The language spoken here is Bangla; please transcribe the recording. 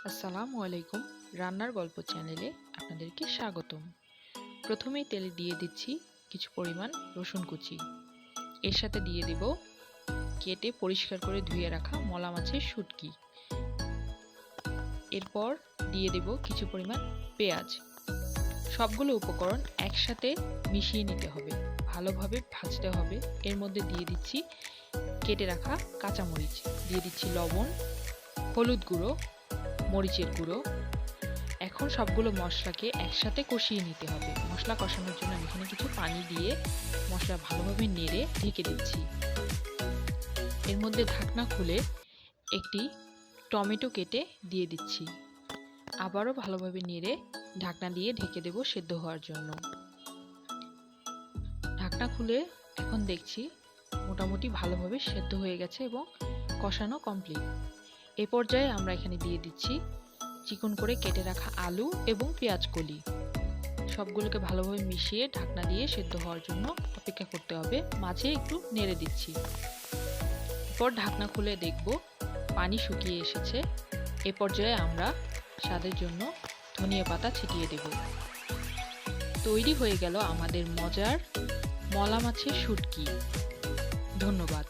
আসসালামু আলাইকুম। রান্নার গল্প চ্যানেলে আপনাদেরকে স্বাগতম। প্রথমেই তেলে দিয়ে দিচ্ছি কিছু পরিমাণ রসুন কুচি। এর সাথে দিয়ে দেব কেটে পরিষ্কার করে ধুয়ে রাখা মলা মাছের শুটকি। এরপর দিয়ে দেব কিছু পরিমাণ পেঁয়াজ। সবগুলো উপকরণ একসাথে মিশিয়ে নিতে হবে, ভালোভাবে ভাজতে হবে। এর মধ্যে দিয়ে দিচ্ছি কেটে রাখা কাঁচামরিচ, দিয়ে দিচ্ছি লবণ, হলুদ গুঁড়ো, মরিচের গুঁড়ো। এখন সবগুলো মশলাকে একসাথে কষিয়ে নিতে হবে। মশলা কষানোর জন্য আমি এখানে কিছু পানি দিয়ে মশলা ভালোভাবে নেড়ে ঢেকে দিচ্ছি। এর মধ্যে ঢাকনা খুলে একটি টমেটো কেটে দিয়ে দিচ্ছি। আবারও ভালোভাবে নেড়ে ঢাকনা দিয়ে ঢেকে দেব সেদ্ধ হওয়ার জন্য। ঢাকনা খুলে এখন দেখছি মোটামুটি ভালোভাবে সেদ্ধ হয়ে গেছে এবং কষানো কমপ্লিট। এ পর্যায়ে আমরা এখানে দিয়ে দিচ্ছি চিকন করে কেটে রাখা আলু এবং পেঁয়াজ কলি। সবগুলোকে ভালোভাবে মিশিয়ে ঢাকনা দিয়ে সেদ্ধ হওয়ার জন্য অপেক্ষা করতে হবে। মাঝে একটু নেড়ে দিচ্ছি। এরপর ঢাকনা খুলে দেখব পানি শুকিয়ে এসেছে। এ পর্যায়ে আমরা স্বাদের জন্য ধনিয়া পাতা ছিটিয়ে দেব। তৈরি হয়ে গেল আমাদের মজার মলা মাছের শুটকি। ধন্যবাদ।